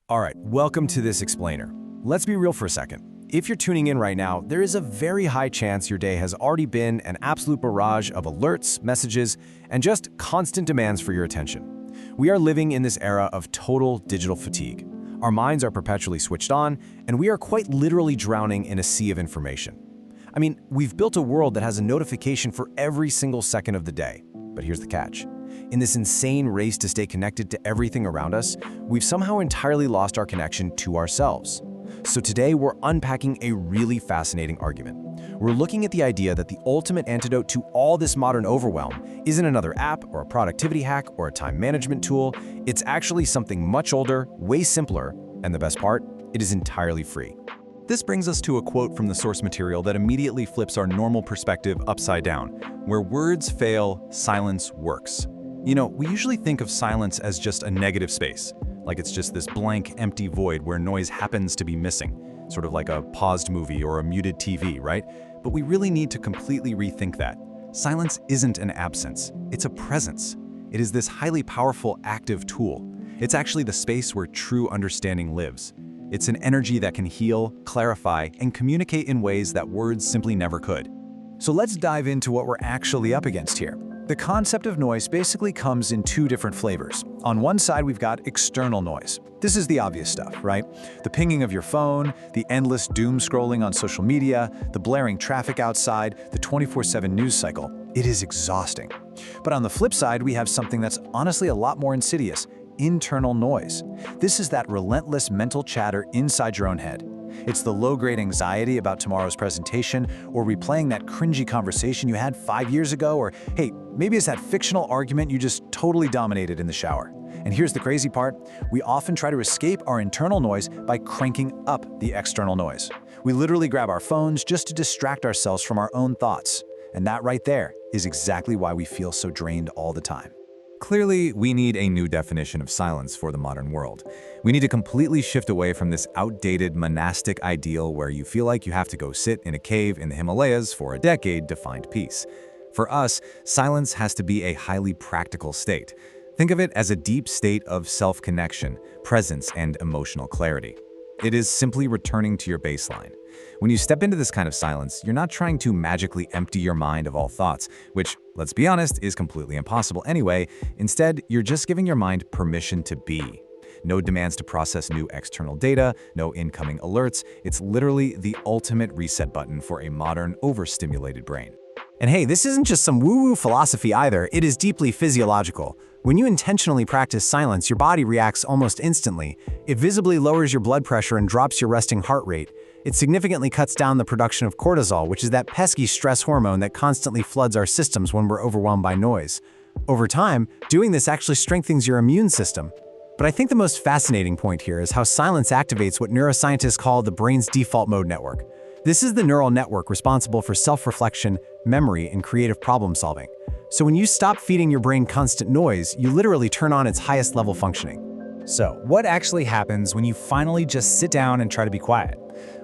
All right, welcome to this explainer. Let's be real for a second. If you're tuning in right now, there is a very high chance your day has already been an absolute barrage of alerts, messages, and just constant demands for your attention. We are living in this era of total digital fatigue. Our minds are perpetually switched on, and we are quite literally drowning in a sea of information. I mean, we've built a world that has a notification for every single second of the day. But here's the catch. In this insane race to stay connected to everything around us, we've somehow entirely lost our connection to ourselves. So today we're unpacking a really fascinating argument. We're looking at the idea that the ultimate antidote to all this modern overwhelm isn't another app or a productivity hack or a time management tool. It's actually something much older, way simpler, and the best part, it is entirely free. This brings us to a quote from the source material that immediately flips our normal perspective upside down. Where words fail, silence works. You know, we usually think of silence as just a negative space, like it's just this blank, empty void where noise happens to be missing, sort of like a paused movie or a muted TV, right? But we really need to completely rethink that. Silence isn't an absence, it's a presence. It is this highly powerful, active tool. It's actually the space where true understanding lives. It's an energy that can heal, clarify, and communicate in ways that words simply never could. So let's dive into what we're actually up against here. The concept of noise basically comes in two different flavors. On one side, we've got external noise. This is the obvious stuff, right? The pinging of your phone, the endless doom scrolling on social media, the blaring traffic outside, the 24/7 news cycle. It is exhausting. But on the flip side, we have something that's honestly a lot more insidious: internal noise. This is that relentless mental chatter inside your own head. It's the low-grade anxiety about tomorrow's presentation, or replaying that cringy conversation you had 5 years ago, or hey, maybe it's that fictional argument you just totally dominated in the shower. And here's the crazy part, we often try to escape our internal noise by cranking up the external noise. We literally grab our phones just to distract ourselves from our own thoughts. And that right there is exactly why we feel so drained all the time. Clearly, we need a new definition of silence for the modern world. We need to completely shift away from this outdated monastic ideal where you feel like you have to go sit in a cave in the Himalayas for a decade to find peace. For us, silence has to be a highly practical state. Think of it as a deep state of self-connection, presence, and emotional clarity. It is simply returning to your baseline. When you step into this kind of silence, you're not trying to magically empty your mind of all thoughts, which, let's be honest, is completely impossible anyway. Instead, you're just giving your mind permission to be. No demands to process new external data, no incoming alerts. It's literally the ultimate reset button for a modern, overstimulated brain. And hey, this isn't just some woo-woo philosophy either, it is deeply physiological. When you intentionally practice silence, your body reacts almost instantly. It visibly lowers your blood pressure and drops your resting heart rate. It significantly cuts down the production of cortisol, which is that pesky stress hormone that constantly floods our systems when we're overwhelmed by noise. Over time, doing this actually strengthens your immune system. But I think the most fascinating point here is how silence activates what neuroscientists call the brain's default mode network. This is the neural network responsible for self-reflection, memory, and creative problem-solving. So when you stop feeding your brain constant noise, you literally turn on its highest level functioning. So, what actually happens when you finally just sit down and try to be quiet?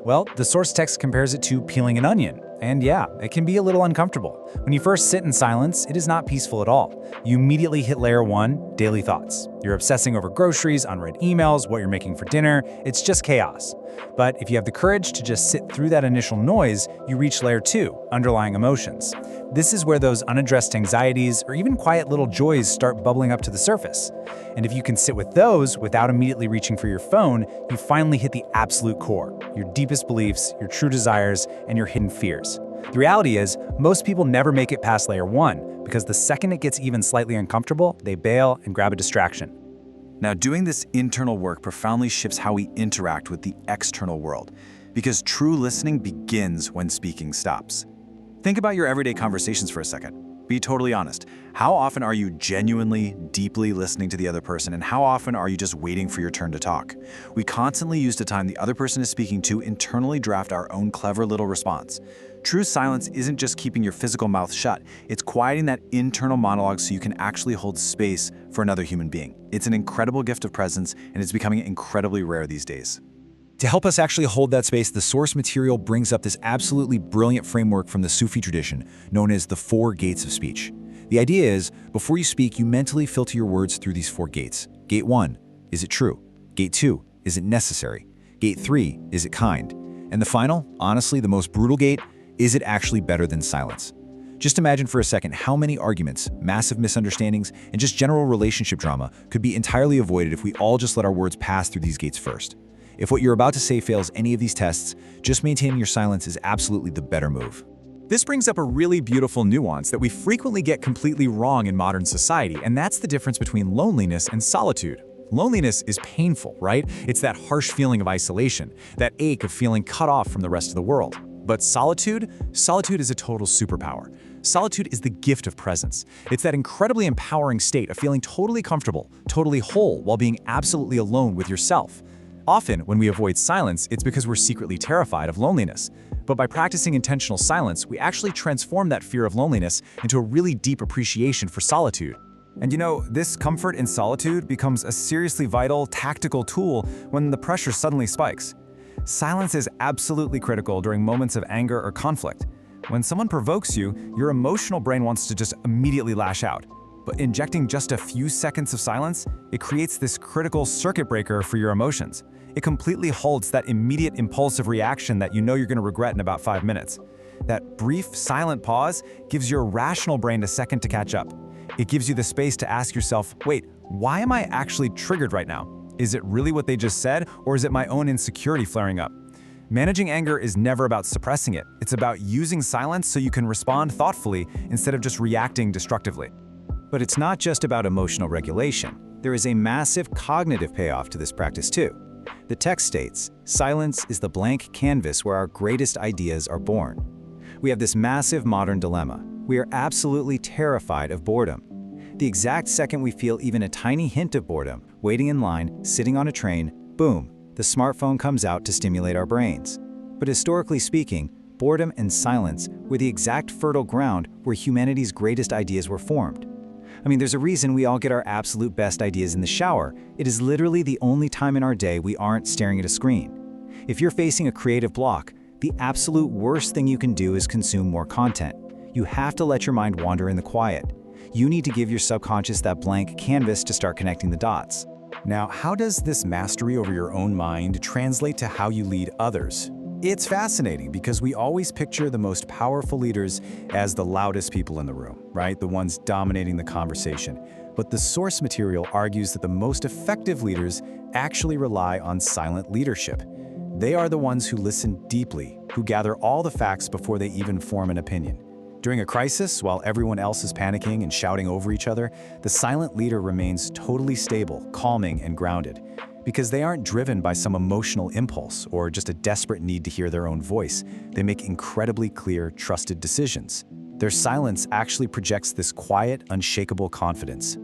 Well, the source text compares it to peeling an onion. And yeah, it can be a little uncomfortable. When you first sit in silence, it is not peaceful at all. You immediately hit layer 1, daily thoughts. You're obsessing over groceries, unread emails, what you're making for dinner. It's just chaos. But if you have the courage to just sit through that initial noise, you reach layer 2, underlying emotions. This is where those unaddressed anxieties or even quiet little joys start bubbling up to the surface. And if you can sit with those without immediately reaching for your phone, you finally hit the absolute core, your deepest beliefs, your true desires, and your hidden fears. The reality is, most people never make it past layer 1, because the second it gets even slightly uncomfortable, they bail and grab a distraction. Now, doing this internal work profoundly shifts how we interact with the external world, because true listening begins when speaking stops. Think about your everyday conversations for a second. Be totally honest. How often are you genuinely, deeply listening to the other person, and how often are you just waiting for your turn to talk? We constantly use the time the other person is speaking to internally draft our own clever little response. True silence isn't just keeping your physical mouth shut, it's quieting that internal monologue so you can actually hold space for another human being. It's an incredible gift of presence, and it's becoming incredibly rare these days. To help us actually hold that space, the source material brings up this absolutely brilliant framework from the Sufi tradition, known as the 4 gates of speech. The idea is, before you speak, you mentally filter your words through these 4 gates. Gate 1, is it true? Gate 2, is it necessary? Gate 3, is it kind? And the final, honestly, the most brutal gate, is it actually better than silence? Just imagine for a second how many arguments, massive misunderstandings, and just general relationship drama could be entirely avoided if we all just let our words pass through these gates first. If what you're about to say fails any of these tests, just maintaining your silence is absolutely the better move. This brings up a really beautiful nuance that we frequently get completely wrong in modern society, and that's the difference between loneliness and solitude. Loneliness is painful, right? It's that harsh feeling of isolation, that ache of feeling cut off from the rest of the world. But solitude is a total superpower. Solitude is the gift of presence. It's that incredibly empowering state of feeling totally comfortable, totally whole, while being absolutely alone with yourself. Often, when we avoid silence, it's because we're secretly terrified of loneliness. But by practicing intentional silence, we actually transform that fear of loneliness into a really deep appreciation for solitude. And you know, this comfort in solitude becomes a seriously vital, tactical tool when the pressure suddenly spikes. Silence is absolutely critical during moments of anger or conflict. When someone provokes you, your emotional brain wants to just immediately lash out. But injecting just a few seconds of silence, it creates this critical circuit breaker for your emotions. It completely halts that immediate impulsive reaction that you know you're going to regret in about 5 minutes. That brief, silent pause gives your rational brain a second to catch up. It gives you the space to ask yourself, wait, why am I actually triggered right now? Is it really what they just said, or is it my own insecurity flaring up? Managing anger is never about suppressing it. It's about using silence so you can respond thoughtfully instead of just reacting destructively. But it's not just about emotional regulation. There is a massive cognitive payoff to this practice too. The text states, silence is the blank canvas where our greatest ideas are born. We have this massive modern dilemma. We are absolutely terrified of boredom. The exact second we feel even a tiny hint of boredom, waiting in line, sitting on a train, boom, the smartphone comes out to stimulate our brains. But historically speaking, boredom and silence were the exact fertile ground where humanity's greatest ideas were formed. I mean, there's a reason we all get our absolute best ideas in the shower. It is literally the only time in our day we aren't staring at a screen. If you're facing a creative block, the absolute worst thing you can do is consume more content. You have to let your mind wander in the quiet. You need to give your subconscious that blank canvas to start connecting the dots. Now, how does this mastery over your own mind translate to how you lead others? It's fascinating because we always picture the most powerful leaders as the loudest people in the room, right? The ones dominating the conversation. But the source material argues that the most effective leaders actually rely on silent leadership. They are the ones who listen deeply, who gather all the facts before they even form an opinion. During a crisis, while everyone else is panicking and shouting over each other, the silent leader remains totally stable, calming, and grounded. Because they aren't driven by some emotional impulse or just a desperate need to hear their own voice, they make incredibly clear, trusted decisions. Their silence actually projects this quiet, unshakable confidence.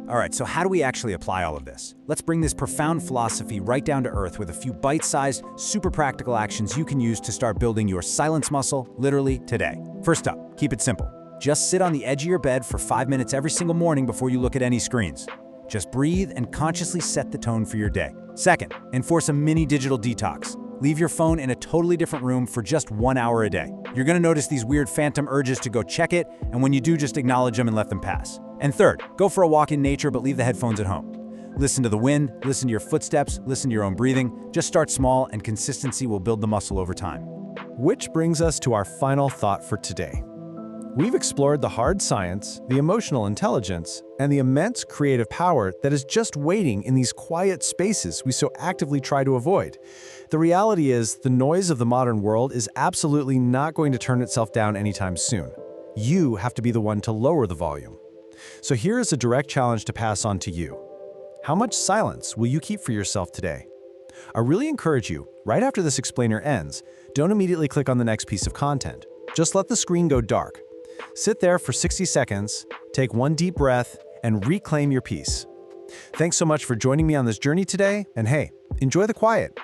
All right, so how do we actually apply all of this? Let's bring this profound philosophy right down to earth with a few bite-sized, super practical actions you can use to start building your silence muscle literally today. First up, keep it simple. Just sit on the edge of your bed for 5 minutes every single morning before you look at any screens. Just breathe and consciously set the tone for your day. Second, enforce a mini digital detox. Leave your phone in a totally different room for just 1 hour a day. You're gonna notice these weird phantom urges to go check it, and when you do, just acknowledge them and let them pass. And third, go for a walk in nature, but leave the headphones at home. Listen to the wind, listen to your footsteps, listen to your own breathing. Just start small, and consistency will build the muscle over time. Which brings us to our final thought for today. We've explored the hard science, the emotional intelligence, and the immense creative power that is just waiting in these quiet spaces we so actively try to avoid. The reality is, the noise of the modern world is absolutely not going to turn itself down anytime soon. You have to be the one to lower the volume. So here is a direct challenge to pass on to you. How much silence will you keep for yourself today? I really encourage you, right after this explainer ends, don't immediately click on the next piece of content. Just let the screen go dark. Sit there for 60 seconds, take one deep breath, and reclaim your peace. Thanks so much for joining me on this journey today, and hey, enjoy the quiet.